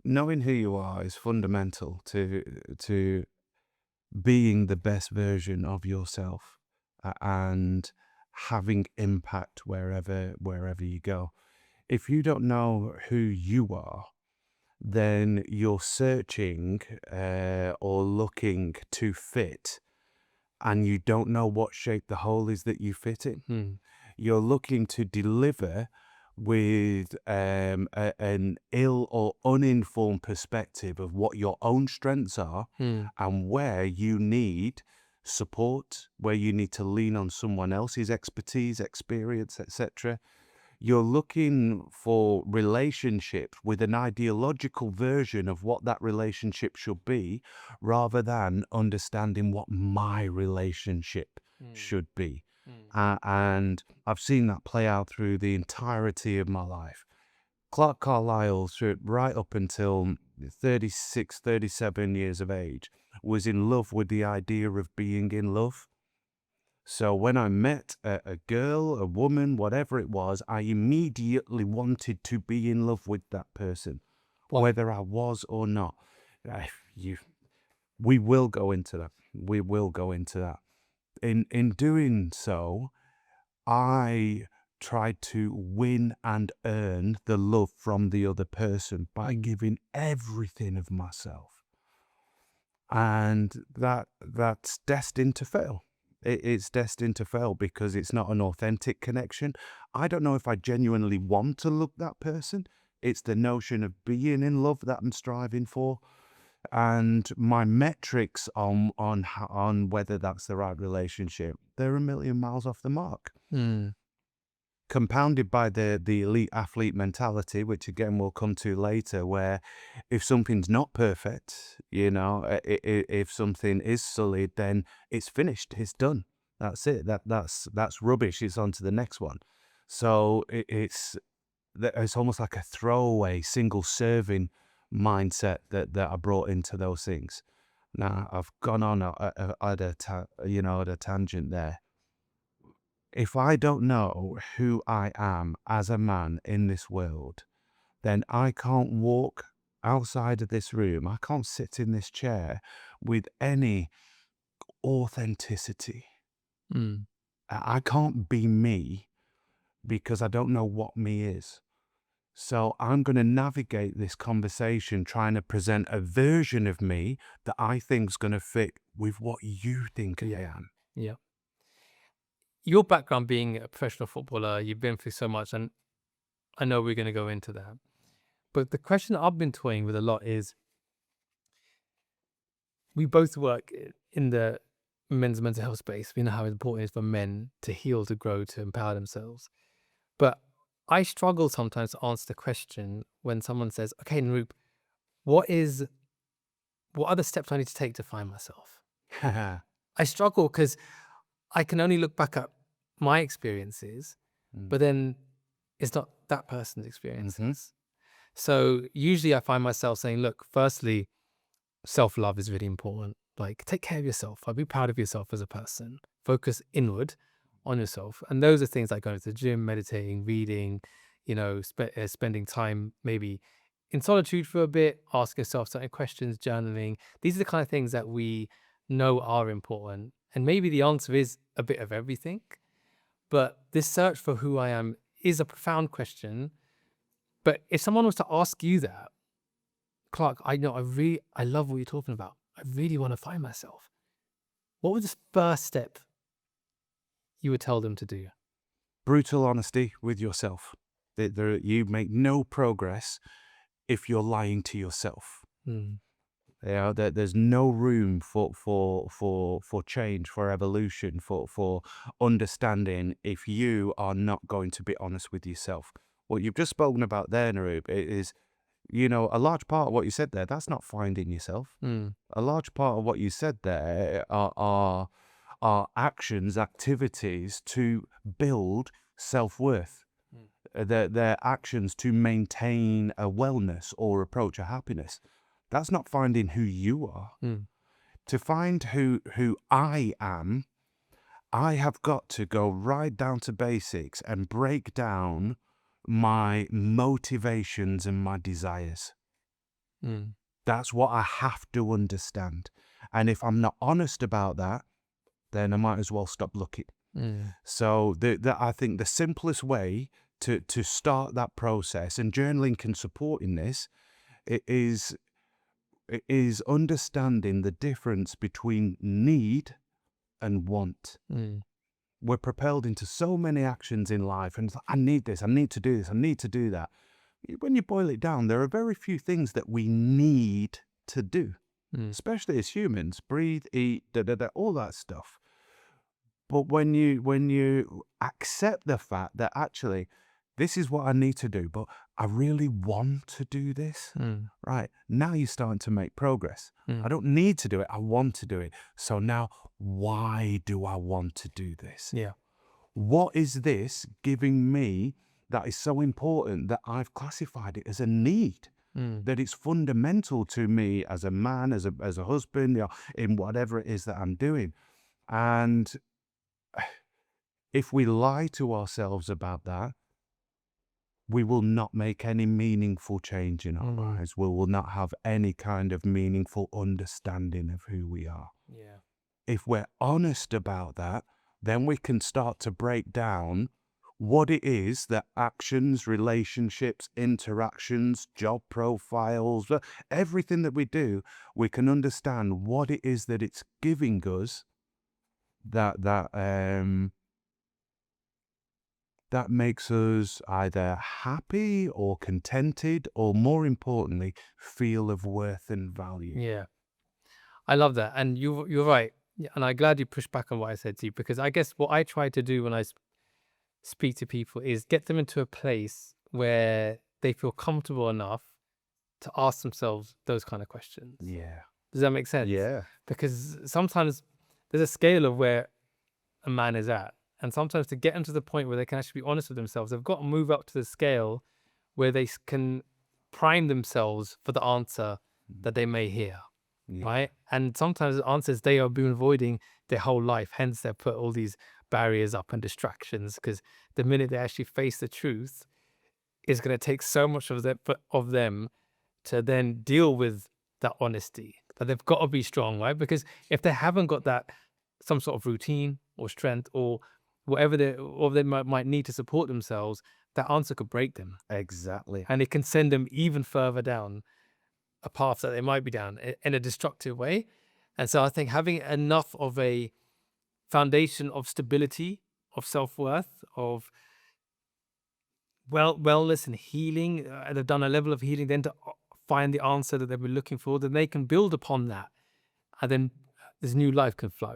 knowing who you are is fundamental to being the best version of yourself, and having impact wherever you go. If you don't know who you are, then you're searching or looking to fit, and you don't know what shape the hole is that you fit in. Mm. You're looking to deliver with an ill or uninformed perspective of what your own strengths are Mm. and where you need support, where you need to lean on someone else's expertise, experience, etc. You're looking for relationships with an ideological version of what that relationship should be, rather than understanding what my relationship Mm. should be. Mm. And I've seen that play out through the entirety of my life. Clarke Carlisle, right up until 36, 37 years of age, was in love with the idea of being in love. So when I met a girl, a woman, whatever it was, I immediately wanted to be in love with that person, Wow. whether I was or not. Uh, you, we will go into that. We will go into that. In doing so, I tried to win and earn the love from the other person by giving everything of myself. And that's destined to fail. It's destined to fail because it's not an authentic connection. I don't know if I genuinely want to love that person. It's the notion of being in love that I'm striving for, and my metrics on whether that's the right relationship, they're a million miles off the mark. Mm. Compounded by the elite athlete mentality, which again we'll come to later, where if something's not perfect, if something is sullied, then it's finished, it's done, that's it, that's rubbish, it's on to the next one. So it's almost like a throwaway single serving mindset that I brought into those things. Now I've gone on at a tangent there. If I don't know who I am as a man in this world, then I can't walk outside of this room. I can't sit in this chair with any authenticity. Mm. I can't be me because I don't know what me is. So I'm going to navigate this conversation trying to present a version of me that I think is going to fit with what you think I am. Yeah. Your background being a professional footballer, you've been through so much, and I know we're going to go into that. But the question I've been toying with a lot is, we both work in the men's mental health space. We know how important it is for men to heal, to grow, to empower themselves. But I struggle sometimes to answer the question when someone says, okay, Naroop, what are the steps I need to take to find myself? I struggle because I can only look back at my experiences, but then it's not that person's experiences. So usually I find myself saying, look, firstly, self-love is really important. Like, take care of yourself. Like, be proud of yourself as a person. Focus inward on yourself. And those are things like going to the gym, meditating, reading, spending time maybe in solitude for a bit, ask yourself certain questions, journaling. These are the kind of things that we know are important. And maybe the answer is a bit of everything. But this search for who I am is a profound question. But if someone was to ask you that, Clarke, I love what you're talking about. I really want to find myself. What was the first step you would tell them to do? Brutal honesty with yourself. You make no progress if you're lying to yourself. Mm. There's no room for change, for evolution, for understanding if you are not going to be honest with yourself. What you've just spoken about there, Naroop, is, a large part of what you said there, that's not finding yourself. Mm. A large part of what you said there are actions, activities to build self-worth. They're actions to maintain a wellness or approach a happiness. That's not finding who you are. Mm. To find who I am, I have got to go right down to basics and break down my motivations and my desires. Mm. That's what I have to understand. And if I'm not honest about that, then I might as well stop looking. Mm. So I think the simplest way to start that process, and journaling can support in this, it is it is understanding the difference between need and want. Mm. We're propelled into so many actions in life, and it's like, I need this, I need to do this, I need to do that. When you boil it down, there are very few things that we need to do, Mm. especially as humans: breathe, eat, all that stuff. But when you accept the fact that actually this is what I need to do, but I really want to do this, Mm. right? Now you're starting to make progress. I Mm. don't need to do it, I want to do it. So now, why do I want to do this? Yeah. What is this giving me that is so important that I've classified it as a need? Mm. That it's fundamental to me as a man, as a husband, in whatever it is that I'm doing. And if we lie to ourselves about that, we will not make any meaningful change in our Mm. lives. We will not have any kind of meaningful understanding of who we are. Yeah. If we're honest about that, then we can start to break down what it is that actions, relationships, interactions, job profiles, everything that we do, we can understand what it is that it's giving us that makes us either happy or contented, or more importantly, feel of worth and value. Yeah. I love that. And you're right. Yeah, and I'm glad you pushed back on what I said to you, because I guess what I try to do when I speak to people is get them into a place where they feel comfortable enough to ask themselves those kind of questions. Yeah. Does that make sense? Yeah. Because sometimes there's a scale of where a man is at. And sometimes to get them to the point where they can actually be honest with themselves, they've got to move up to the scale where they can prime themselves for the answer Mm. that they may hear. Yeah. Right. And sometimes the answers they have been avoiding their whole life. Hence, they put all these barriers up and distractions, because the minute they actually face the truth, it's going to take so much of them to then deal with that honesty, that they've got to be strong, right? Because if they haven't got that, some sort of routine or strength or whatever they might need to support themselves, that answer could break them, Exactly. and it can send them even further down a path that they might be down in a destructive way. And so I think having enough of a foundation of stability, of self-worth, of wellness and healing, they've done a level of healing, then to find the answer that they've been looking for, then they can build upon that, and then this new life can flow.